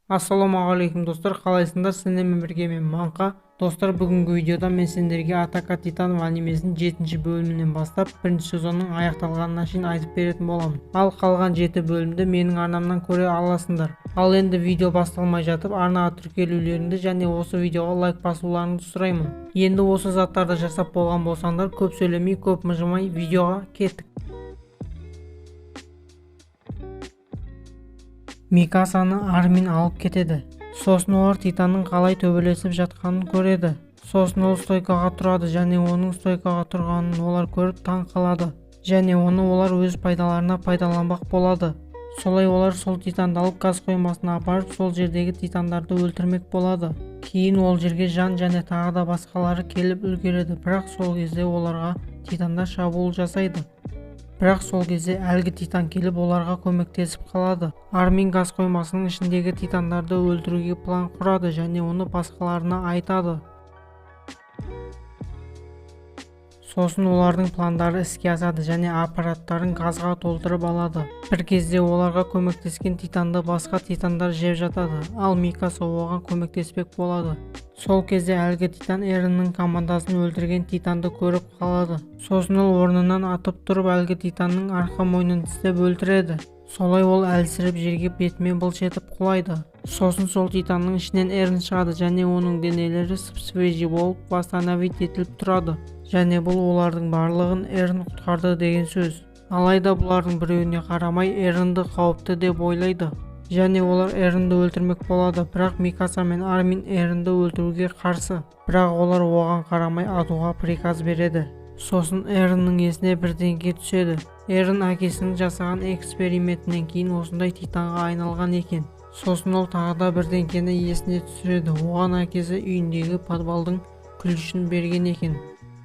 Ассалаумағалейкум достар, қалайсыңдар? Сіздермен бірге мен Манқа. Достар, бүгінгі видеода мен сендерге Атака Титанов анимесінің 7-ші бөлімінен бастап 1-ші сезонның аяқталғанына шейін айтып беретін боламын. Ал қалған 7 бөлімді менің арнамнан көре аласыңдар. Ал енді видео басталмай жатып арнаға тіркелулеріңді және осы видеоға лайк басуларыңды сұраймын. Енді осы заттарды жасап болған болсаңдар, көп сөйлемей, көп мыжымай видеоға кеттік. Микасаны Армин алып кетеді. Сосын олар Титанның қалай төбелесіп жатқанын көреді. Сосын ол стойкаға тұрады және оның стойкаға тұрғанын олар көріп таң қалады. Және оны олар өз пайдаларына пайдаланбақ болады. Солай олар сол Титанды алып газ қоймасына апарып, сол жердегі Титандарды өлтірмек болады. Кейін ол жерге Жан және тағы да басқалары келіп үлгереді, бірақ сол кезде оларға Титандар шабуыл жасайды. Бірақ сол кезде әлгі Титан келіп оларға көмектесіп қалады. Армин газ қоймасының ішіндегі Титандарды өлтіруге план құрады және оны басқаларына айтады. Сосын олардың пландары іске асады және аппараттарын газға толтырып алады. Бір кезде оларға көмектескен Титанды басқа Титандар жеп жатады, ал Микаса оған көмектеспек болады. Сол кезде әлгі Титан Эреннің командасын өлтірген Титанды көріп қалады. Сосын ол орнынан атып тұрып әлгі Титанның арқа мойнын тістеп өлтіреді. Солай ол әлсіреп жерге бетімен былш етіп құлайды. Сосын сол Титанның ішінен Эрен шығады және оның денелері сып-свежий болып восстановить етіліп тұрады. Және бұл олардың барлығын Эрен құтқарды деген сөз. Алайда бұлардың біреуіне қарамай Эренді қауіпті деп ойлайды. Және олар Эренді өлтірмек болады, бірақ Микаса мен Армин Эренді өлтіруге қарсы. Бірақ олар оған қарамай атуға приказ береді. Сосын Эреннің есіне бірдеңе түседі. Эрен әкесінің жасаған экспериментінен кейін осындай Титанға айналған екен. Сосын ол тағы да бірдеңені есіне түсіреді. Оған әкесі үйіндегі подвалдың күлішін берген екен.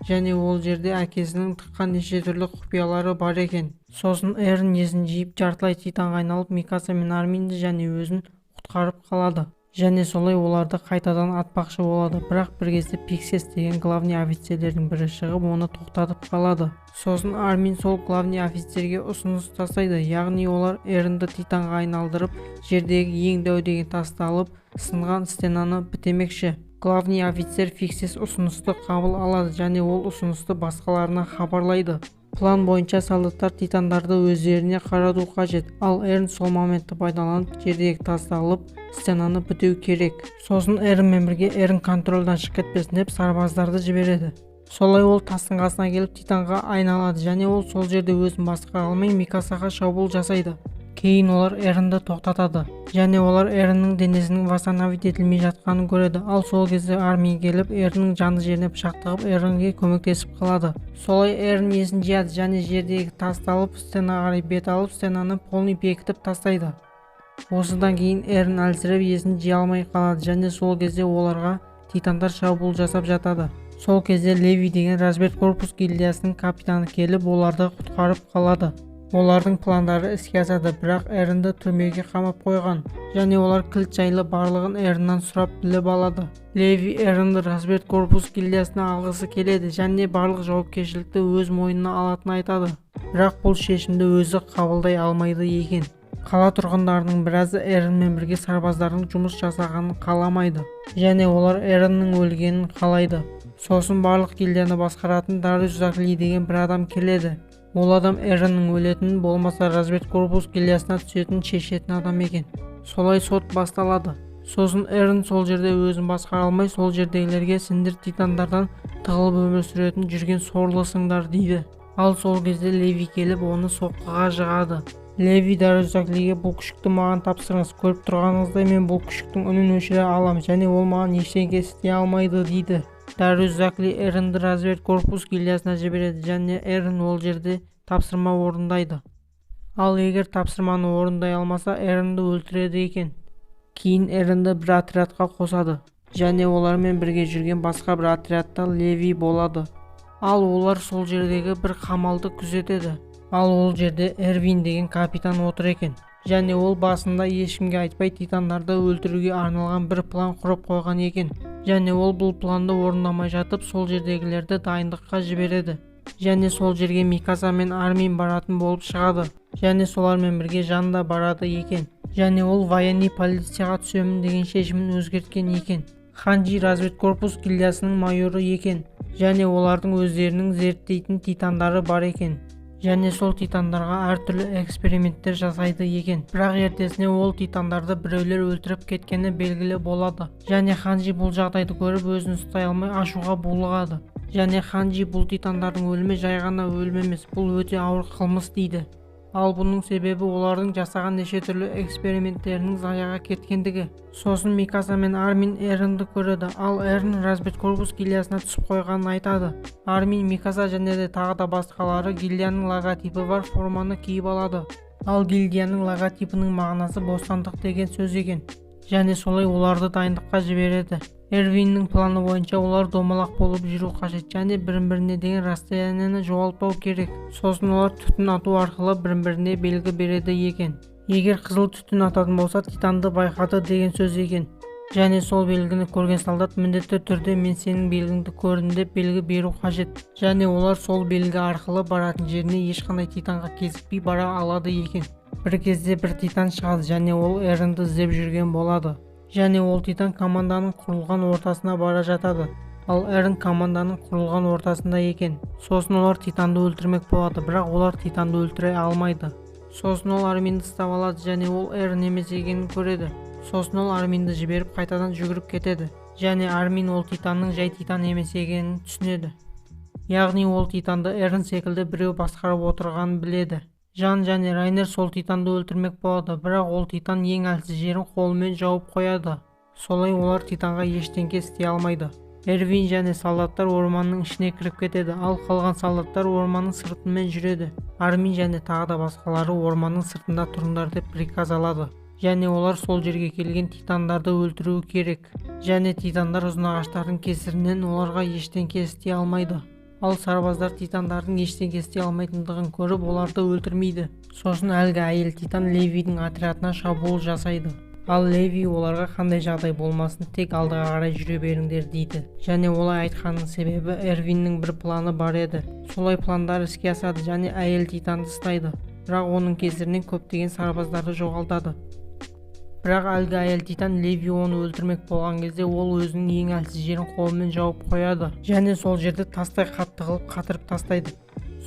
Және ол жерде әкесінің тыққан неше түрлі құпиялары бар екен. Сосын Эрен есін жиып жартылай Титанға айналып Микаса мен Арминді және өзін құтқарып қалады. Және солай оларды қайтадан атпақшы болады. Бірақ бір кезде Пиксес деген главный офицерлердің бірі шығып оны тоқтатып қалады. Сосын Армин сол главный офицерге ұсыныс тастайды, яғни олар Эренді Титанға айналдырып, жердегі ең дәу деген тасты алып, сынған стенаны бітемекші. Главный офицер Пиксес ұсынысты қабыл алады және ол ұсынысты басқаларына хабарлайды. План бойынша солдаттар Титандарды өздеріне қарату қажет, ал Эрен сол моментті пайдаланып жердегі тасты алып, стенаны бітеу керек. Сосын Эренмен бірге Эрен контрольдан шығып кетпесін деп сарбаздарды жібереді. Солай ол тастың қасына келіп Титанға айналады және ол сол жерде өзін басқара алмай Микасаға шабуыл жасайды. Кейін олар Эренді тоқтатады және олар Эреннің денесінің восстановить етілмей жатқанын көреді. Ал сол кезде Армин келіп Эреннің жаны жеріне пышақ тығып Эренге көмектесіп қалады. Солай Эрен есін жияды және жердегі тасты алып стенаға қарай бет алып стенаны полный бекітіп тастайды. Осыдан кейін Эрен әлсіреп есін жия алмай қалады және сол кезде оларға Титандар шабуыл жасап жатады. Сол кезде Леви деген разведкорпус гильдиясының капитаны келіп оларды құтқарып қалады. Олардың пландары іске асады, бірақ Эренді түрмеге қамап қойған және олар кілт жайлы барлығын Эреннен сұрап біліп алады. Леви Эренді разведкорпус гильдиясына алғысы келеді және барлық жауапкершілікті өз мойнына алатынын айтады. Бірақ бұл шешімді өзі қабылдай алмайды екен. Қала тұрғындарының біразы Эренмен бірге сарбаздардың жұмыс жасағанын қаламайды және олар Эреннің өлгенін қалайды. Сосын барлық гильдияны басқаратын Дариус Закли деген бір адам келеді. Ол адам Эреннің өлетінін, болмаса разведкорпус гильдиясына түсетінін шешетін адам екен. Солай сот басталады. Сосын Эрен сол жерде өзін басқара алмай, сол жердегілерге сендер Титандардан тығылып өмір сүретін жүрген сорлысыңдар дейді. Ал сол кезде Леви келіп оны соққыға жығады. Леви Дариус Заклиге бұл күшікті маған тапсырыңыз, көріп тұрғаныңыздай мен бұл күшіктің үнін өшіре аламын және ол маған ештеңе істей алмайды дейді. Дариус Закли Эренді разведкорпус гильдиясына жібереді және Эрен ол жерде тапсырма орындайды. Ал егер тапсырманы орындай алмаса, Эренді өлтіреді екен. Кейін Эренді бір отрядқа қосады және олармен бірге жүрген басқа бір отрядта Леви болады. Ал олар сол жердегі бір қамалды күзетеді. Ал ол жерде Эрвин деген капитан отыр екен. Және ол басында ешкімге айтпай Титандарды өлтіруге арналған бір план құрып қойған екен. Және ол бұл планды орындамай жатып сол жердегілерді дайындыққа жібереді. Және сол жерге Микаса мен Армин баратын болып шығады. және солармен бірге Жан да барады екен. Және ол военный полицияға түсемін деген шешімін өзгерткен екен. Ханжи разведкорпус гильдиясының майоры екен. Және олардың өздерінің зерттейтін титандары бар екен. Және сол титандарға әртүрлі эксперименттер жасайды екен. Бірақ ертесіне ол титандарды біреулер өлтіріп кеткені белгілі болады. Және Ханжи бұл жағдайды көріп өзін ұстай алмай ашуға булығады. Және Ханжи бұл титандардың өлімі жай ғана өлім емес, бұл өте ауыр қылмыс дейді. Ал бұның себебі олардың жасаған неше түрлі эксперименттерінің заяға кеткендігі. Сосын Микаса мен Армин Эрнді көреді, ал Эрн разведкорпус гильдиясына түсіп қойғанын айтады. Армин, Микаса және де тағы да басқалары гильдияның логотипі бар форманы киіп алады. Ал гильдияның логотипінің мағынасы бостандық деген сөз екен. Және солай оларды дайындыққа жібереді. Эрвиннің планы бойынша олар домалақ болып жүру қажет және бірін-біріне деген расстоянияны жоғалтпау керек. Сосын олар түтін ату арқылы бірін-біріне белгі береді екен. Егер қызыл түтін ататын болса, титанды байқады деген сөз екен. Және сол белгіні көрген солдат міндетті түрде мен сенің белгіңді көрдім деп белгі беру қажет. Және олар сол белгі арқылы баратын жеріне ешқандай титанға кезікпей бара алады екен. Бір кезде бір титан шығады және ол Эрнді іздеп жүрген болады. Және ол титан команданың құрылған ортасына бара жатады. Ал Эрн команданың құрылған ортасында екен. Сосын олар титанды өлтірмек болады, бірақ олар титанды өлтіре алмайды. Сосын ол Арминді ұстап алады және ол Эрн емес екенін көреді. Сосын ол Арминді жіберіп қайтадан жүгіріп кетеді. Және Армин ол титанның жай титан емес екенін түсінеді. Яғни ол титанды Эрн секілді біреу басқарып отырғанын біледі. Жан және Райнер сол титанды өлтірмек болады, бірақ ол титан ең әлсіз жерін қолымен жауып қояды. Солай олар титанға ештеңке істей алмайды. Эрвин және солдаттар орманның ішіне кіріп кетеді, ал қалған солдаттар орманның сыртымен жүреді. Армин және тағы да басқалары орманның сыртында тұрыңдар деп приказ алады. Және олар сол жерге келген титандарды өлтіруі керек. Және титандар ұзынағаштардың кесірінен оларға ештеңке істей алмайды. Ал сарбаздар титандардың ештеңке істей алмайтындығын көріп оларды өлтірмейді. Сосын әлгі әйел титан Левидің отрядына шабуыл жасайды. Ал Леви оларға қандай жағдай болмасын тек алдыға қарай жүре беріңдер дейді. Және олай айтқанның себебі Эрвиннің бір планы бар еді. Солай пландар іске асады және әйел титанды ұстайды. Бірақ оның кесірінен көптеген сарбаздарды жоғалтады. Бірақ әлгі әйел титан Леви оны өлтірмек болған кезде ол өзінің ең әлсіз жерін қолымен жауып қояды. Және сол жерді тастай қатты қылып қатырып тастайды.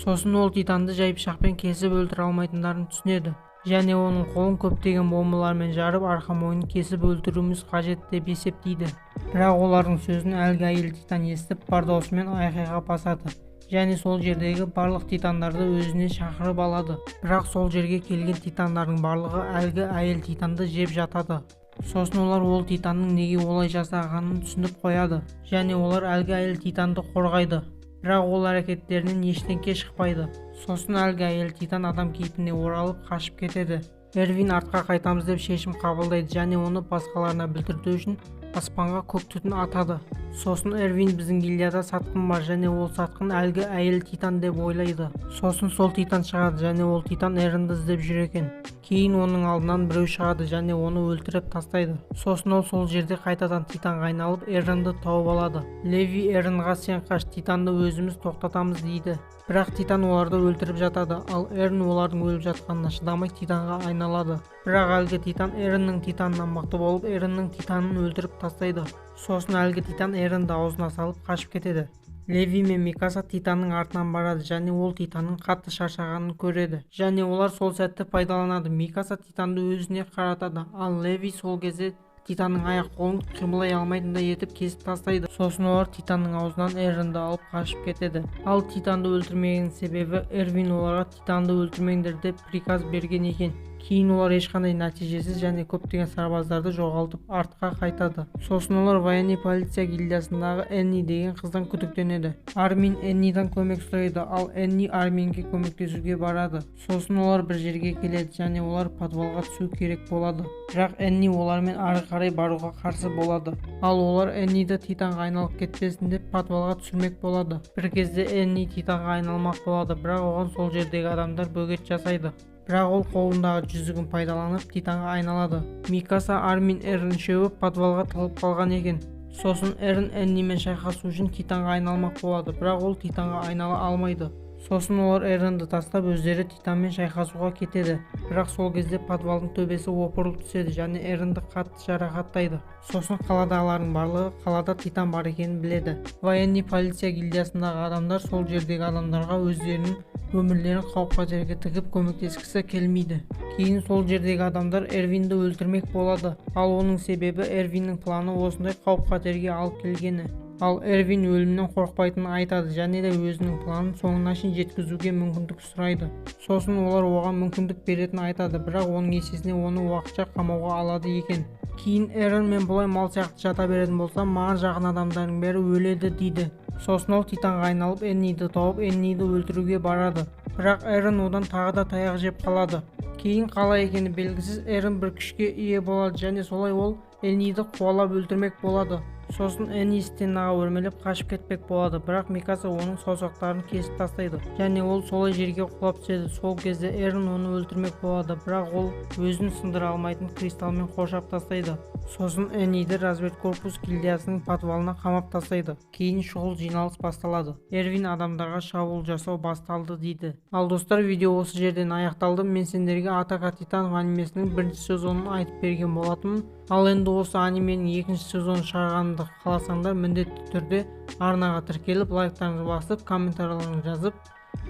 Сосын ол титанды жай пышақпен кесіп өлтіре алмайтындарын түсінеді. Және оның қолын көптеген бомбалармен жарып арқа мойнын кесіп өлтіруіміз қажет деп есептейді. Бірақ олардың сөзін әлгі әйел титан естіп бар даусымен айқайға басады. Және сол жердегі барлық титандарды өзіне шақырып алады. Бірақ сол жерге келген титандардың барлығы әлгі әйел титанды жеп жатады. Сосын олар ол титанның неге олай жасағанын түсініп қояды. Және олар әлгі әйел титанды қорғайды. Бірақ ол әрекеттерінен ештеңке шықпайды. Сосын әлгі әйел титан адам кейпіне оралып қашып кетеді. Эрвин артқа қайтамыз деп шешім қабылдайды және оны басқаларына білдіру үшін аспанға көк түтін атады. Сосын Эрвин біздің гильдияда сатқын бар және ол сатқын әлгі әйел титан деп ойлайды. Сосын сол титан шығады және ол титан Эрнді іздеп жүр екен. Кейін оның алдынан біреу шығады және оны өлтіріп тастайды. Сосын ол сол жерде қайтадан титанға айналып Эрнді тауып алады. Леви Эрнға сен қаш, титанды өзіміз тоқтатамыз дейді. Бірақ титан оларды өлтіріп жатады, ал Эрн олардың өліп жатқанына шыдамай титанға айналады. Бірақ әлгі титан Эрннің титанынан мықты болып Эрннің титанын өлтіріп тастайды. Сосын әлгі титан Эрнді аузына салып қашып кетеді. Леви мен Микаса титанның артынан барады және ол титанның қатты шаршағанын көреді. Және олар сол сәтті пайдаланады. Микаса титанды өзіне қаратады, ал Леви сол кезде титанның аяқ-қолын қимылдай алмайтындай етіп кесіп тастайды. Сосын олар титанның аузынан Эрнді алып қашып кетеді. Ал титанды өлтірмеген себебі Эрвин оларға титанды өлтірмеңдер деп приказ берген екен. Кейін олар ешқандай нәтижесіз және көптеген сарбаздарды жоғалтып артқа қайтады. Сосын олар военный полиция гильдиясындағы Энни деген қыздан күдіктенеді. Армин Эннидан көмек сұрайды, ал Энни Арминге көмектесуге барады. Сосын олар бір жерге келеді және олар подвалға түсу керек болады. Бірақ Энни олармен ары қарай баруға қарсы болады. Ал олар Энниді титанға айналып кетпесін деп подвалға түсірмек болады. Бір кезде Энни титанға айналмақ болады, бірақ оған сол жердегі адамдар бөгет жасайды. Бірақ ол қолындағы жүзігін пайдаланып титанға айналады. Микаса, Армин, Эрн үшеуі подвалға тығылып қалған екен. Сосын Эрн Эннимен шайқасу үшін титанға айналмақ болады, бірақ ол титанға айнала алмайды. Сосын олар Эренді тастап өздері Титанмен шайқасуға кетеді. Бірақ сол кезде подвалдың төбесі опырылып түседі және Эренді қатты жарақаттайды. Сосын қаладағылардың барлығы қалада Титан бар екенін біледі. Военный полиция гильдиясындағы адамдар сол жердегі адамдарға өздерінің өмірлерін қауіп-қатерге тігіп көмектескісі келмейді. Кейін сол жердегі адамдар Эрвинді өлтірмек болады. Ал оның себебі Эрвиннің планы осындай қауіп-қатерге алып келгені. Ал Эрвин өлімнен қорықпайтынын айтады және де өзінің планын соңына шейін жеткізуге мүмкіндік сұрайды. Сосын олар оған мүмкіндік беретінін айтады, бірақ оның есесіне оны уақытша қамауға алады екен. Кейін Эрен мен бұлай мал сияқты жата беретін болсам, маған жақын адамдардың бәрі өледі дейді. Сосын ол Титанға айналып Энниді тауып Энниді өлтіруге барады. Бірақ Эрен одан тағы да таяқ жеп қалады. Кейін қалай екені белгісіз Эрен бір күшке ие болады және солай ол Энниді қуалап өлтірмек болады. Сосын Энни стенаға өрмелеп қашып кетпек болады, бірақ Микаса оның саусақтарын кесіп тастайды және ол солай жерге құлап түседі. Сол кезде Эрен оны өлтірмек болады, бірақ ол өзін сындыра алмайтын кристалмен қоршап тастайды. Сосын Энниді разведкорпус гильдиясының подвалына қамап тастайды. Кейін шұғыл жиналыс басталады. Эрвин адамдарға шабуыл жасау басталды дейді. Ал достар, видео осы жерден аяқталды. Мен сендерге Атака Титан анимесінің бірінші сезонын айтып берген болатынмын. Ал енді осы анименің екінші сезонын шығарғанымды қаласаңдар, міндетті түрде арнаға тіркеліп, лайктарыңызды басып, комментарияларыңызды жазып,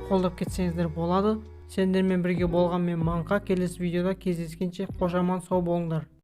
қолдап кетсеңіздер болады. Сендермен бірге болған мен Манқа. Келесі видеода кездескенше қош аман сау болыңдар.